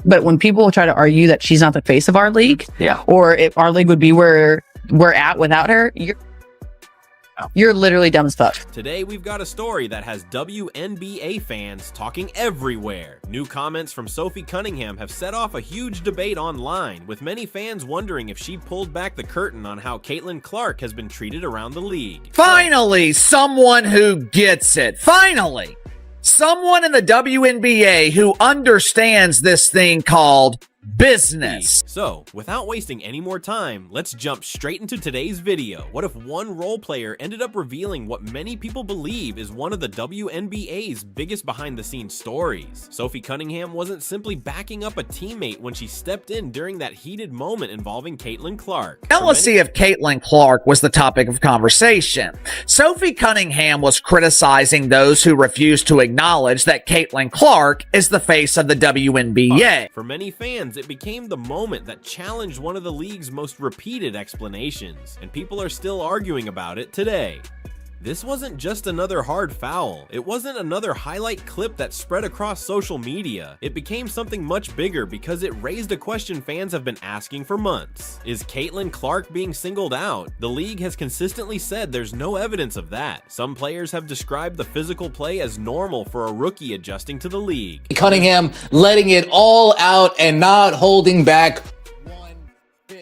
But when people try to argue that she's not the face of our league, or if our league would be where we're at without her, you're literally dumb as fuck. Today, we've got a story that has WNBA fans talking everywhere. New comments from Sophie Cunningham have set off a huge debate online, with many fans wondering if she pulled back the curtain on how Caitlin Clark has been treated around the league. Finally, someone who gets it. Finally, someone in the WNBA who understands this thing called business. So, without wasting any more time, let's jump straight into today's video. What if one role player ended up revealing what many people believe is one of the WNBA's biggest behind-the-scenes stories? Sophie Cunningham wasn't simply backing up a teammate when she stepped in during that heated moment involving Caitlin Clark. Now let's see if Caitlin Clark was the topic of conversation. Sophie Cunningham was criticizing those who refused to acknowledge that Caitlin Clark is the face of the WNBA. For many fans, it became the moment that challenged one of the league's most repeated explanations, and people are still arguing about it today. This wasn't just another hard foul. It wasn't another highlight clip that spread across social media. It became something much bigger because it raised a question fans have been asking for months. Is Caitlin Clark being singled out? The league has consistently said there's no evidence of that. Some players have described the physical play as normal for a rookie adjusting to the league. Cunningham letting it all out and not holding back.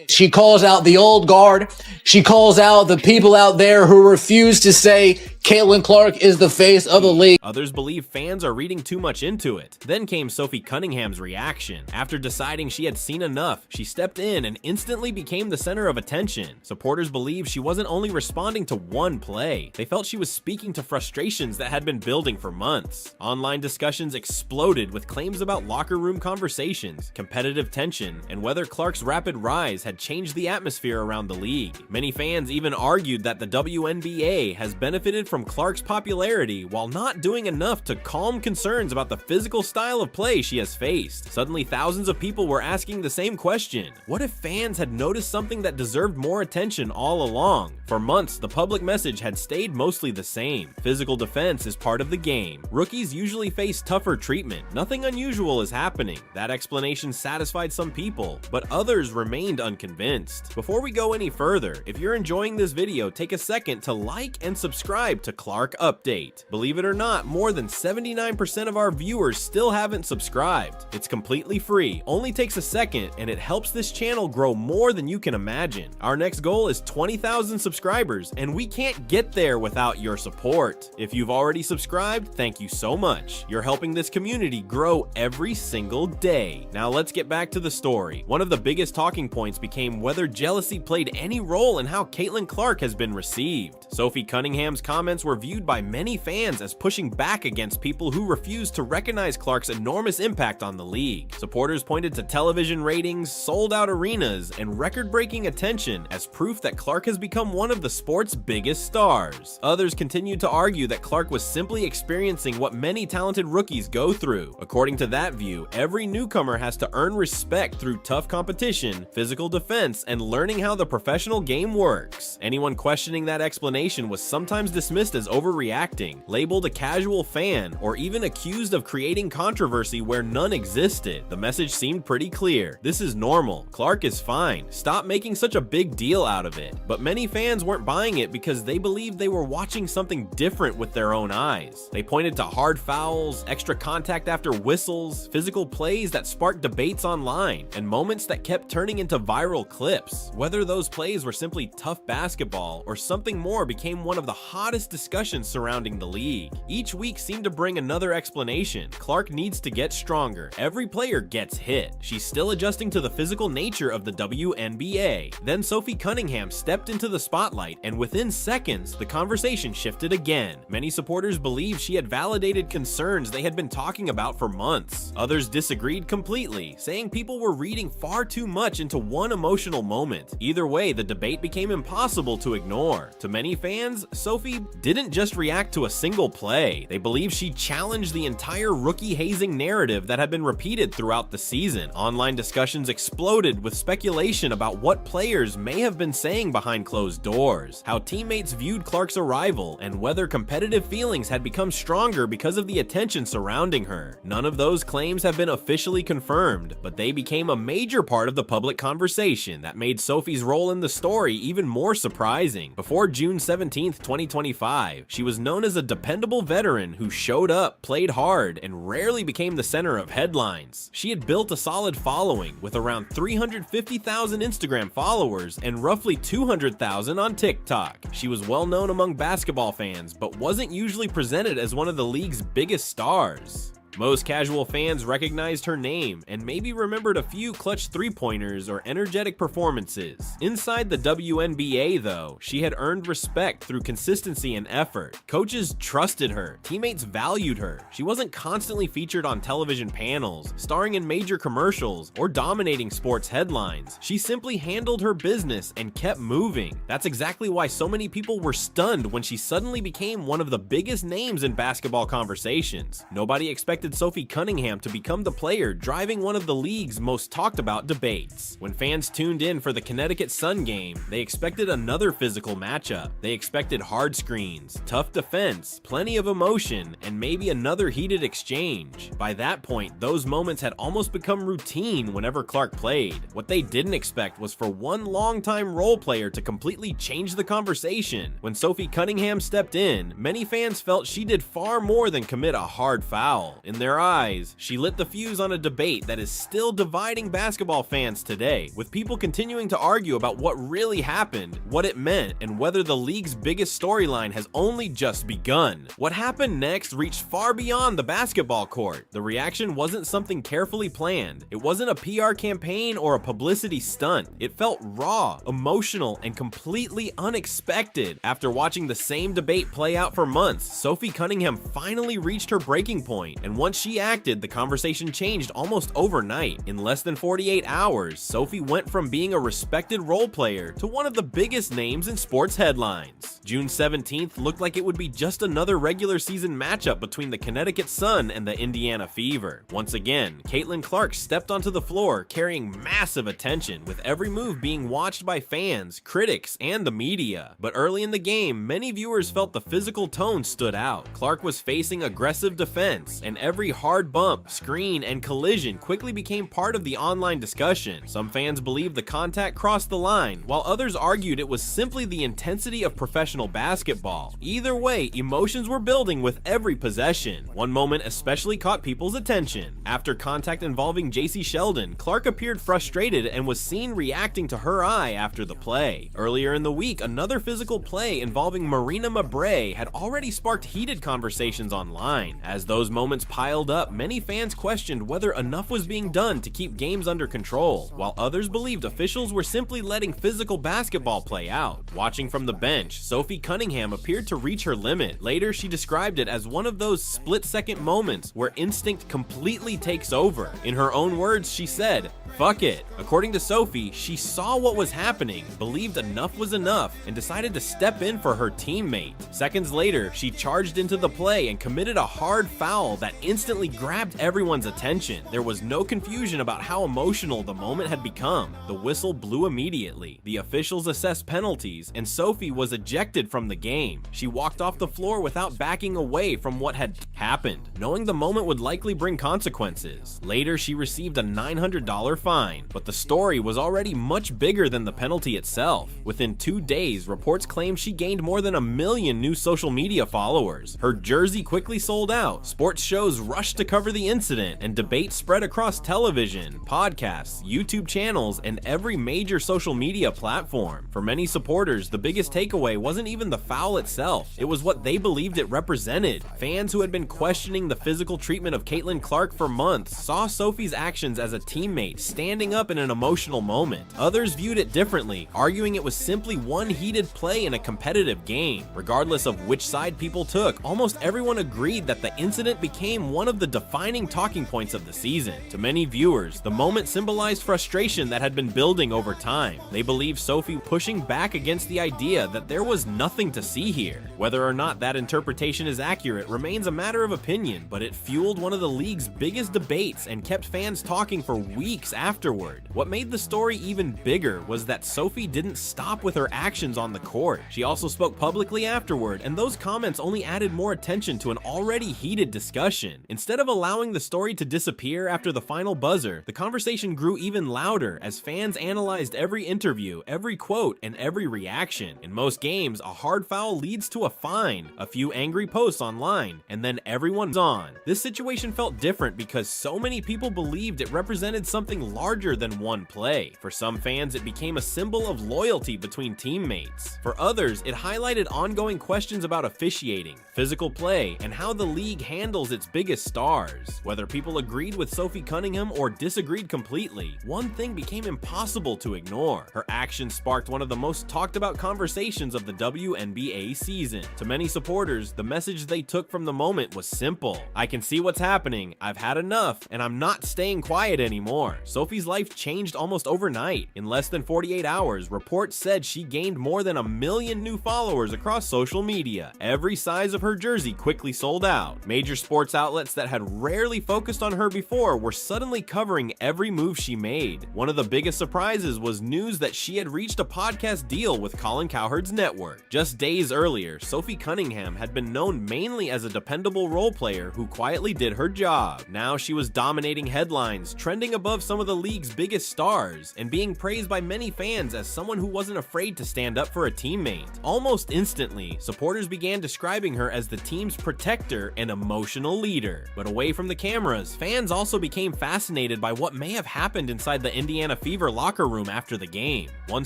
She calls out the old guard. She calls out the people out there who refuse to say Caitlin Clark is the face of the league. Others believe fans are reading too much into it. Then came Sophie Cunningham's reaction. After deciding she had seen enough, she stepped in and instantly became the center of attention. Supporters believe she wasn't only responding to one play. They felt she was speaking to frustrations that had been building for months. Online discussions exploded with claims about locker room conversations, competitive tension, and whether Clark's rapid rise had changed the atmosphere around the league. Many fans even argued that the WNBA has benefited from Clark's popularity while not doing enough to calm concerns about the physical style of play she has faced. Suddenly, thousands of people were asking the same question. What if fans had noticed something that deserved more attention all along? For months, the public message had stayed mostly the same. Physical defense is part of the game. Rookies usually face tougher treatment. Nothing unusual is happening. That explanation satisfied some people, but others remained unconvinced. Before we go any further, if you're enjoying this video, take a second to like and subscribe to Clark Update. Believe it or not, more than 79% of our viewers still haven't subscribed. It's completely free, only takes a second, and it helps this channel grow more than you can imagine. Our next goal is 20,000 subscribers, and we can't get there without your support. If you've already subscribed, thank you so much. You're helping this community grow every single day. Now let's get back to the story. One of the biggest talking points became whether jealousy played any role in how Caitlin Clark has been received. Sophie Cunningham's comments were viewed by many fans as pushing back against people who refused to recognize Clark's enormous impact on the league. Supporters pointed to television ratings, sold-out arenas, and record-breaking attention as proof that Clark has become one of the sport's biggest stars. Others continued to argue that Clark was simply experiencing what many talented rookies go through. According to that view, every newcomer has to earn respect through tough competition, physical defense, and learning how the professional game works. Anyone questioning that explanation was sometimes dismissed as overreacting, labeled a casual fan, or even accused of creating controversy where none existed. The message seemed pretty clear. This is normal. Clark is fine. Stop making such a big deal out of it. But many fans weren't buying it because they believed they were watching something different with their own eyes. They pointed to hard fouls, extra contact after whistles, physical plays that sparked debates online, and moments that kept turning into viral clips. Whether those plays were simply tough basketball or something more became one of the hottest discussions surrounding the league. Each week seemed to bring another explanation. Clark needs to get stronger. Every player gets hit. She's still adjusting to the physical nature of the WNBA. Then Sophie Cunningham stepped into the spotlight, and within seconds, the conversation shifted again. Many supporters believed she had validated concerns they had been talking about for months. Others disagreed completely, saying people were reading far too much into one emotional moment. Either way, the debate became impossible to ignore. To many fans, Sophie didn't just react to a single play. They believe she challenged the entire rookie hazing narrative that had been repeated throughout the season. Online discussions exploded with speculation about what players may have been saying behind closed doors, how teammates viewed Clark's arrival, and whether competitive feelings had become stronger because of the attention surrounding her. None of those claims have been officially confirmed, but they became a major part of the public conversation that made Sophie's role in the story even more surprising. Before June 17, 2025, she was known as a dependable veteran who showed up, played hard, and rarely became the center of headlines. She had built a solid following with around 350,000 Instagram followers and roughly 200,000 on TikTok. She was well known among basketball fans, but wasn't usually presented as one of the league's biggest stars. Most casual fans recognized her name and maybe remembered a few clutch three-pointers or energetic performances. Inside the WNBA, though, she had earned respect through consistency and effort. Coaches trusted her, teammates valued her. She wasn't constantly featured on television panels, starring in major commercials, or dominating sports headlines. She simply handled her business and kept moving. That's exactly why so many people were stunned when she suddenly became one of the biggest names in basketball conversations. Nobody expected Sophie Cunningham to become the player driving one of the league's most talked about debates. When fans tuned in for the Connecticut Sun game, they expected another physical matchup. They expected hard screens, tough defense, plenty of emotion, and maybe another heated exchange. By that point, those moments had almost become routine whenever Clark played. What they didn't expect was for one longtime role player to completely change the conversation. When Sophie Cunningham stepped in, many fans felt she did far more than commit a hard foul. In their eyes, she lit the fuse on a debate that is still dividing basketball fans today, with people continuing to argue about what really happened, what it meant, and whether the league's biggest storyline has only just begun. What happened next reached far beyond the basketball court. The reaction wasn't something carefully planned. It wasn't a PR campaign or a publicity stunt. It felt raw, emotional, and completely unexpected. After watching the same debate play out for months, Sophie Cunningham finally reached her breaking point, and once she acted, the conversation changed almost overnight. In less than 48 hours, Sophie went from being a respected role player to one of the biggest names in sports headlines. June 17th looked like it would be just another regular season matchup between the Connecticut Sun and the Indiana Fever. Once again, Caitlin Clark stepped onto the floor carrying massive attention, with every move being watched by fans, critics, and the media. But early in the game, many viewers felt the physical tone stood out. Clark was facing aggressive defense, and every hard bump, screen, and collision quickly became part of the online discussion. Some fans believed the contact crossed the line, while others argued it was simply the intensity of professional basketball. Either way, emotions were building with every possession. One moment especially caught people's attention. After contact involving JC Sheldon, Clark appeared frustrated and was seen reacting to her eye after the play. Earlier in the week, another physical play involving Marina Mabrey had already sparked heated conversations online. As those moments piled up, many fans questioned whether enough was being done to keep games under control, while others believed officials were simply letting physical basketball play out. Watching from the bench, Sophie Cunningham appeared to reach her limit. Later, she described it as one of those split-second moments where instinct completely takes over. In her own words, she said, "Fuck it." According to Sophie, she saw what was happening, believed enough was enough, and decided to step in for her teammate. Seconds later, she charged into the play and committed a hard foul that instantly grabbed everyone's attention. There was no confusion about how emotional the moment had become. The whistle blew immediately. The officials assessed penalties, and Sophie was ejected from the game. She walked off the floor without backing away from what had happened, knowing the moment would likely bring consequences. Later, she received a $900 fine, but the story was already much bigger than the penalty itself. Within 2 days, reports claimed she gained more than 1 million new social media followers. Her jersey quickly sold out. Sports shows rushed to cover the incident, and debate spread across television, podcasts, YouTube channels, and every major social media platform. For many supporters, the biggest takeaway wasn't even the foul itself. It was what they believed it represented. Fans who had been questioning the physical treatment of Caitlin Clark for months saw Sophie's actions as a teammate standing up in an emotional moment. Others viewed it differently, arguing it was simply one heated play in a competitive game. Regardless of which side people took, almost everyone agreed that the incident became became one of the defining talking points of the season. To many viewers, the moment symbolized frustration that had been building over time. They believed Sophie pushing back against the idea that there was nothing to see here. Whether or not that interpretation is accurate remains a matter of opinion, but it fueled one of the league's biggest debates and kept fans talking for weeks afterward. What made the story even bigger was that Sophie didn't stop with her actions on the court. She also spoke publicly afterward, and those comments only added more attention to an already heated discussion. Instead of allowing the story to disappear after the final buzzer, the conversation grew even louder as fans analyzed every interview, every quote, and every reaction. In most games, a hard foul leads to a fine, a few angry posts online, and then everyone's on. This situation felt different because so many people believed it represented something larger than one play. For some fans, it became a symbol of loyalty between teammates. For others, it highlighted ongoing questions about officiating, physical play, and how the league handles its biggest stars. Whether people agreed with Sophie Cunningham or disagreed completely, one thing became impossible to ignore. Her actions sparked one of the most talked about conversations of the WNBA season. To many supporters, the message they took from the moment was simple. I can see what's happening, I've had enough, and I'm not staying quiet anymore. Sophie's life changed almost overnight. In less than 48 hours, reports said she gained more than 1 million new followers across social media. Every size of her jersey quickly sold out. Major sports outlets that had rarely focused on her before were suddenly covering every move she made. One of the biggest surprises was news that she had reached a podcast deal with Colin Cowherd's network. Just days earlier, Sophie Cunningham had been known mainly as a dependable role player who quietly did her job. Now she was dominating headlines, trending above some of the league's biggest stars, and being praised by many fans as someone who wasn't afraid to stand up for a teammate. Almost instantly, supporters began describing her as the team's protector and emotional leader. But away from the cameras, fans also became fascinated by what may have happened inside the Indiana Fever locker room after the game. One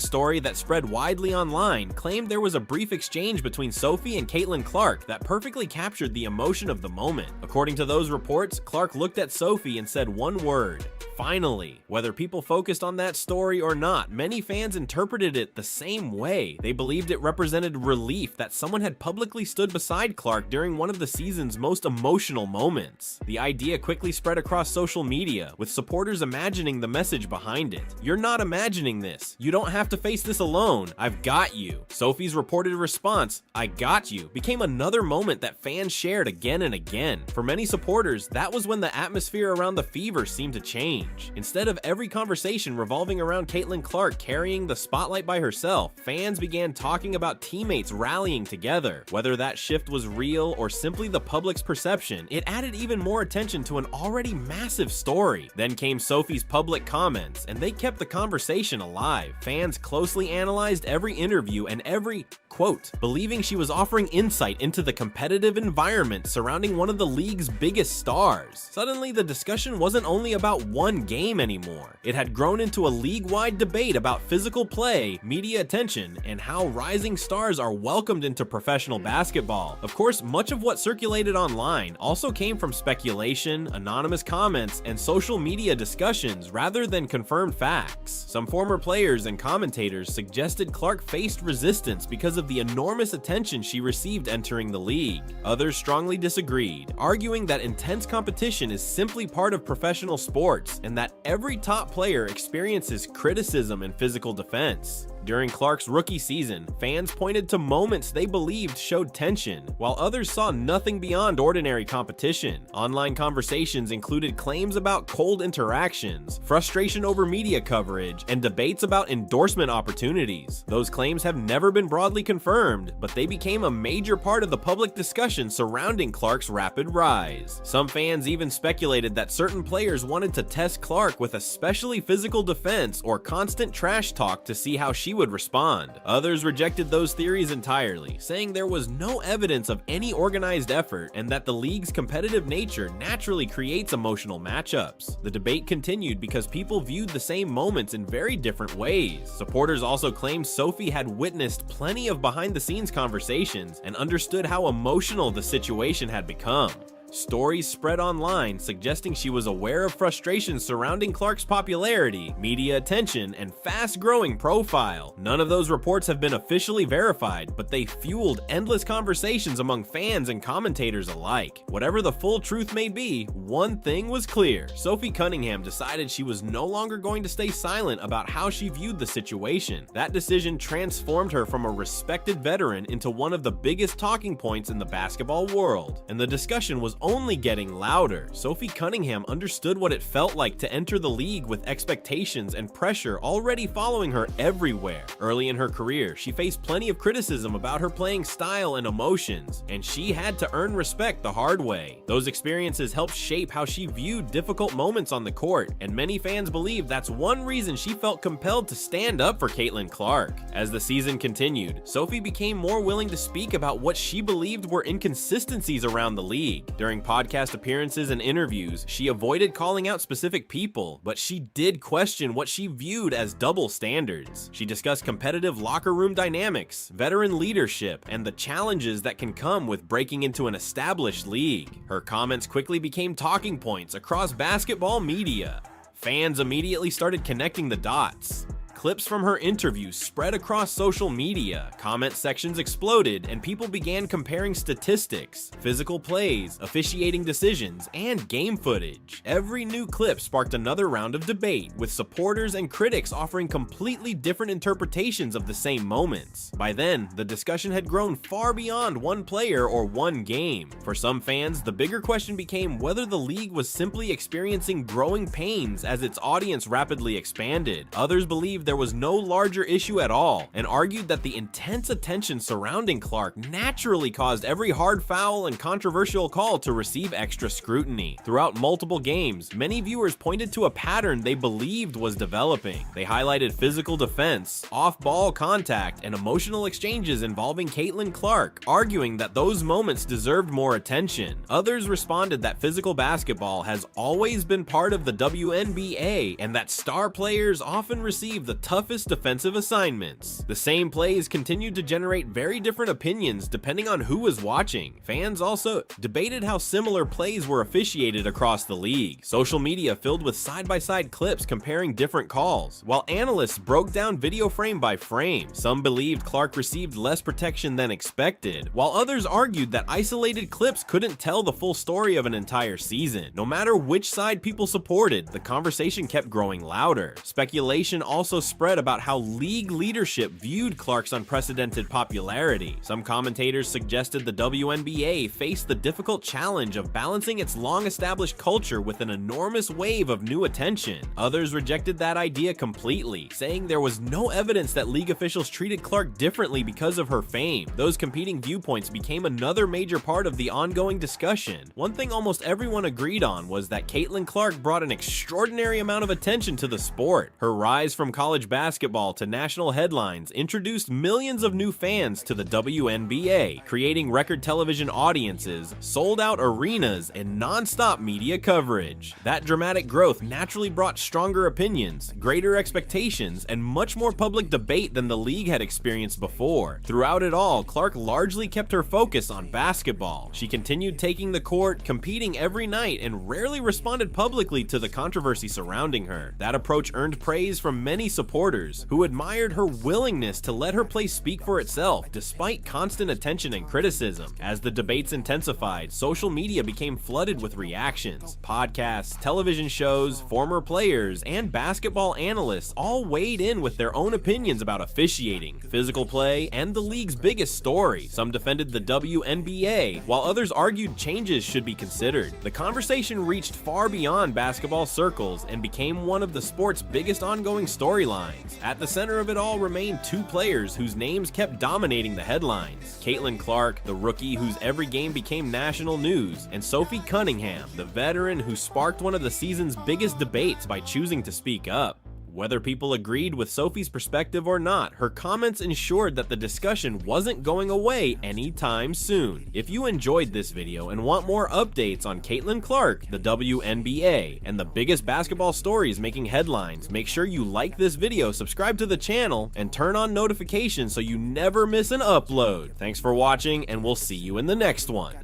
story that spread widely online claimed there was a brief exchange between Sophie and Caitlin Clark that perfectly captured the emotion of the moment. According to those reports, Clark looked at Sophie and said one word: finally. Whether people focused on that story or not, many fans interpreted it the same way. They believed it represented relief that someone had publicly stood beside Clark during one of the season's most emotional moments. The idea quickly spread across social media, with supporters imagining the message behind it. You're not imagining this. You don't have to face this alone. I've got you. Sophie's reported response, I got you, became another moment that fans shared again and again. For many supporters, that was when the atmosphere around the Fever seemed to change. Instead of every conversation revolving around Caitlin Clark carrying the spotlight by herself, fans began talking about teammates rallying together. Whether that shift was real or simply the public's perception, it added even more attention to an already massive story. Then came Sophie's public comments, and they kept the conversation alive. Fans closely analyzed every interview and every quote, believing she was offering insight into the competitive environment surrounding one of the league's biggest stars. Suddenly, the discussion wasn't only about one game anymore. It had grown into a league-wide debate about physical play, media attention, and how rising stars are welcomed into professional basketball. Of course, much of what circulated online also came from speculation, anonymous comments, and social media discussions rather than confirmed facts. Some former players and commentators suggested Clark faced resistance because of the enormous attention she received entering the league. Others strongly disagreed, arguing that intense competition is simply part of professional sports and that every top player experiences criticism and physical defense. During Clark's rookie season, fans pointed to moments they believed showed tension, while others saw nothing beyond ordinary competition. Online conversations included claims about cold interactions, frustration over media coverage, and debates about endorsement opportunities. Those claims have never been broadly confirmed, but they became a major part of the public discussion surrounding Clark's rapid rise. Some fans even speculated that certain players wanted to test Clark with especially physical defense or constant trash talk to see how she would respond. Others rejected those theories entirely, saying there was no evidence of any organized effort and that the league's competitive nature naturally creates emotional matchups. The debate continued because people viewed the same moments in very different ways. Supporters also claimed Sophie had witnessed plenty of behind-the-scenes conversations and understood how emotional the situation had become. Stories spread online suggesting she was aware of frustrations surrounding Clark's popularity, media attention, and fast-growing profile. None of those reports have been officially verified, but they fueled endless conversations among fans and commentators alike. Whatever the full truth may be, one thing was clear. Sophie Cunningham decided she was no longer going to stay silent about how she viewed the situation. That decision transformed her from a respected veteran into one of the biggest talking points in the basketball world. And the discussion was only getting louder. Sophie Cunningham understood what it felt like to enter the league with expectations and pressure already following her everywhere. Early in her career, she faced plenty of criticism about her playing style and emotions, and she had to earn respect the hard way. Those experiences helped shape how she viewed difficult moments on the court, and many fans believe that's one reason she felt compelled to stand up for Caitlin Clark. As the season continued, Sophie became more willing to speak about what she believed were inconsistencies around the league. During podcast appearances and interviews, she avoided calling out specific people, but she did question what she viewed as double standards. She discussed competitive locker room dynamics, veteran leadership, and the challenges that can come with breaking into an established league. Her comments quickly became talking points across basketball media. Fans immediately started connecting the dots. Clips from her interviews spread across social media, comment sections exploded, and people began comparing statistics, physical plays, officiating decisions, and game footage. Every new clip sparked another round of debate, with supporters and critics offering completely different interpretations of the same moments. By then, the discussion had grown far beyond one player or one game. For some fans, the bigger question became whether the league was simply experiencing growing pains as its audience rapidly expanded. Others believed there was no larger issue at all, and argued that the intense attention surrounding Clark naturally caused every hard foul and controversial call to receive extra scrutiny. Throughout multiple games, many viewers pointed to a pattern they believed was developing. They highlighted physical defense, off-ball contact, and emotional exchanges involving Caitlin Clark, arguing that those moments deserved more attention. Others responded that physical basketball has always been part of the WNBA, and that star players often receive the toughest defensive assignments. The same plays continued to generate very different opinions depending on who was watching. Fans also debated how similar plays were officiated across the league. Social media filled with side-by-side clips comparing different calls, while analysts broke down video frame by frame. Some believed Clark received less protection than expected, while others argued that isolated clips couldn't tell the full story of an entire season. No matter which side people supported, the conversation kept growing louder. Speculation also spread about how league leadership viewed Clark's unprecedented popularity. Some commentators suggested the WNBA faced the difficult challenge of balancing its long-established culture with an enormous wave of new attention. Others rejected that idea completely, saying there was no evidence that league officials treated Clark differently because of her fame. Those competing viewpoints became another major part of the ongoing discussion. One thing almost everyone agreed on was that Caitlin Clark brought an extraordinary amount of attention to the sport. Her rise from college basketball to national headlines introduced millions of new fans to the WNBA, creating record television audiences, sold-out arenas, and non-stop media coverage. That dramatic growth naturally brought stronger opinions, greater expectations, and much more public debate than the league had experienced before. Throughout it all, Clark largely kept her focus on basketball. She continued taking the court, competing every night, and rarely responded publicly to the controversy surrounding her. That approach earned praise from many supporters, who admired her willingness to let her play speak for itself despite constant attention and criticism. As the debates intensified, social media became flooded with reactions. Podcasts, television shows, former players, and basketball analysts all weighed in with their own opinions about officiating, physical play, and the league's biggest story. Some defended the WNBA, while others argued changes should be considered. The conversation reached far beyond basketball circles and became one of the sport's biggest ongoing storylines. At the center of it all remained two players whose names kept dominating the headlines: Caitlin Clark, the rookie whose every game became national news, and Sophie Cunningham, the veteran who sparked one of the season's biggest debates by choosing to speak up. Whether people agreed with Sophie's perspective or not, her comments ensured that the discussion wasn't going away anytime soon. If you enjoyed this video and want more updates on Caitlin Clark, the WNBA, and the biggest basketball stories making headlines, make sure you like this video, subscribe to the channel, and turn on notifications so you never miss an upload. Thanks for watching, and we'll see you in the next one.